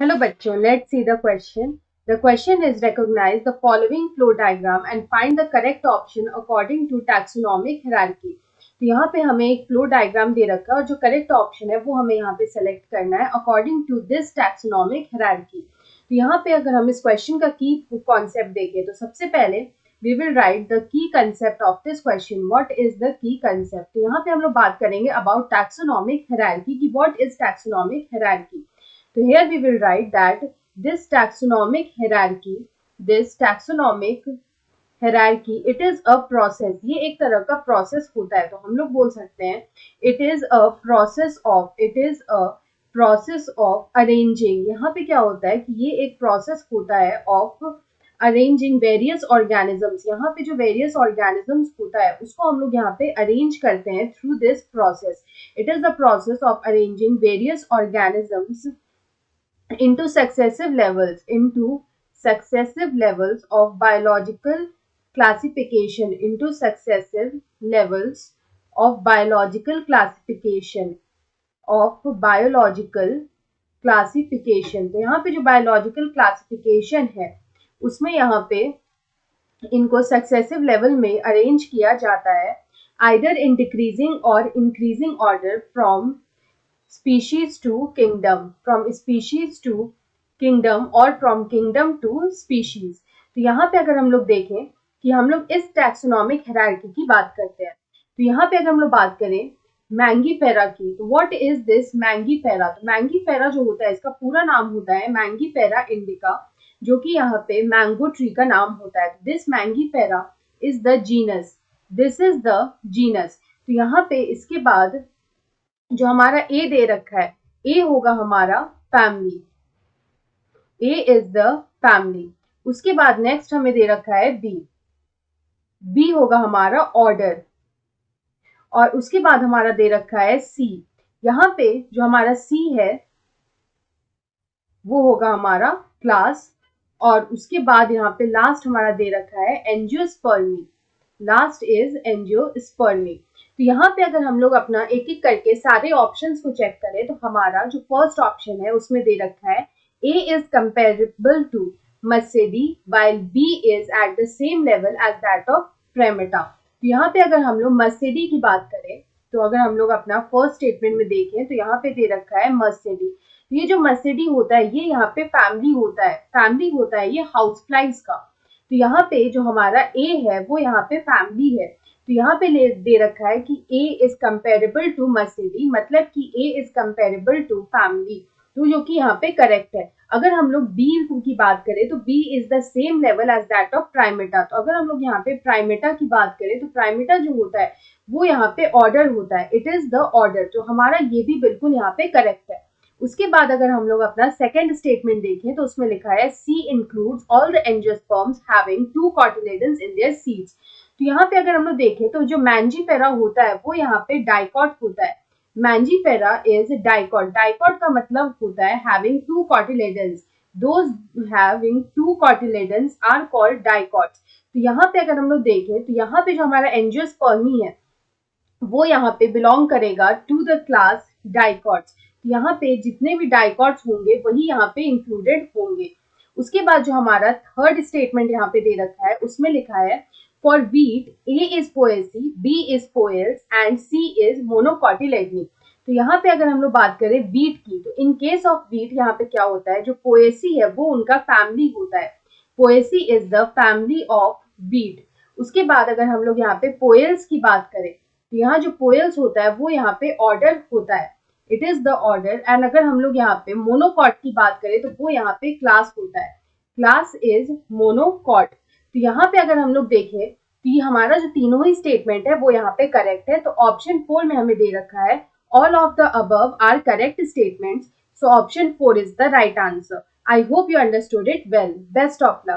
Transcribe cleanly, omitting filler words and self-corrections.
Hello bachcho, let's see the question. The question is recognize the following flow diagram and find the correct option according to taxonomic hierarchy. तो यहाँ पे हमें एक flow diagram दे रखा है और जो करेक्ट ऑप्शन है वो हमें यहाँ पे सेलेक्ट करना है according to this taxonomic hierarchy. तो यहाँ पे अगर हम इस क्वेश्चन का की कॉन्सेप्ट देखें तो सबसे पहले we will write the key concept of this question. What is the key concept? तो यहाँ पे हम लोग बात करेंगे अबाउट टैक्सोनॉमिक हायरार्की की what is taxonomic hierarchy. So here we will write that this taxonomic hierarchy, it is a process. ये एक तरह का process होता है. तो हम लोग बोल सकते हैं it is a process of arranging. यहाँ पे क्या होता है कि ये एक process होता है of arranging various organisms. यहाँ पे जो various organisms होता है उसको हम लोग यहाँ पे arrange करते हैं through this process. It is the process of arranging various organisms into successive levels of biological classification तो यहाँ पे जो बायोलॉजिकल क्लासिफिकेशन है उसमें यहाँ पे इनको सक्सेसिव लेवल में अरेंज किया जाता है आइदर इन डिक्रीजिंग और increasing order from species to kingdom or from kingdom to species. तो यहाँ पे अगर हम लोग देखें कि हम लोग इस टैक्सोनॉमिक हायरार्की की बात करते हैं तो यहाँ पे अगर हम लोग बात करें मैंगीफेरा की तो व्हाट इज दिस मैंगीफेरा. तो मैंगीफेरा जो होता है इसका पूरा नाम होता है मैंगीफेरा इंडिका जो कि यहाँ पे मैंगो ट्री का नाम होता है. This Mangifera is the genus. तो यहाँ पे इसके बाद जो हमारा ए दे रखा है ए होगा हमारा family. A is the family. उसके बाद नेक्स्ट हमें दे रखा है बी होगा हमारा ऑर्डर और उसके बाद हमारा दे रखा है सी. यहाँ पे जो हमारा सी है वो होगा हमारा क्लास और उसके बाद यहाँ पे लास्ट हमारा दे रखा है एंजियोस्पर्मी. Last is angiospermae. तो यहाँ पे अगर हम लोग अपना एक एक करके सारे ऑप्शंस को चेक करें तो हमारा जो फर्स्ट ऑप्शन है उसमें दे रखा है ए इज कंपेरेबल टू मस्सेडी while B is at the same level as that of प्रेमेटा. तो यहाँ पे अगर हम लोग मस्सेडी की बात करें तो अगर हम लोग अपना फर्स्ट स्टेटमेंट में देखें तो यहाँ पे दे रखा है मस्सेडी. ये जो मस्सेडी होता है ये यहाँ पे फैमिली होता है ये हाउस फ्लाइज का. तो यहाँ पे जो हमारा ए है वो यहाँ पे फैमिली है. तो यहाँ पे दे रखा है कि A is comparable to Muscidae मतलब कि A is comparable to family. तो जो कि यहाँ पे करेक्ट है. अगर हम लोग B की बात करें तो B is the same level as that of Primata. तो अगर हम लोग यहाँ पे प्राइमेटा की बात करें तो प्राइमेटा जो होता है वो यहाँ पे ऑर्डर होता है. It is the order. तो हमारा ये भी बिल्कुल यहाँ पे करेक्ट है. उसके बाद अगर हम लोग अपना सेकेंड स्टेटमेंट देखें तो उसमें लिखा है C includes all the angiosperms having 2 cotyledons in their seeds. तो यहाँ पे अगर हम लोग देखें तो जो मैंजीफेरा होता है वो यहाँ पे डाइकॉट होता है. Mangifera is dicot. डाइकॉट का मतलब होता है having 2 cotyledons. Those having 2 cotyledons are called dicots. तो यहाँ पे अगर हम लोग देखें तो यहाँ पे जो हमारा एंजियोस्पर्मी है वो यहाँ पे बिलोंग करेगा टू द क्लास डाइकॉट्स. यहाँ पे जितने भी डाइकॉट्स होंगे वही यहाँ पे इंक्लूडेड होंगे. उसके बाद जो हमारा थर्ड स्टेटमेंट यहाँ पे दे रखा है उसमें लिखा है for wheat A is Poaceae B is Poales and C is monocotyledonae. तो यहाँ पे अगर हम लोग बात करें व्हीट की तो इन केस ऑफ व्हीट यहाँ पे क्या होता है जो पोएसी है वो उनका फैमिली होता है. Poaceae is the family of wheat. उसके बाद अगर हम लोग यहाँ पे पोएल्स की बात करें तो यहाँ जो पोएल्स होता है वो यहाँ पे ऑर्डर होता है. It is the order. And अगर हम लोग यहाँ पे मोनोकॉट की बात करें तो वो यहाँ पे क्लास होता है. Class is monocot. तो यहाँ पे अगर हम लोग देखें तो ये हमारा जो तीनों ही स्टेटमेंट है वो यहाँ पे करेक्ट है. तो ऑप्शन 4 में हमें दे रखा है all of the above are correct statements. So option 4 is the right answer. I hope you understood it well. Best of luck.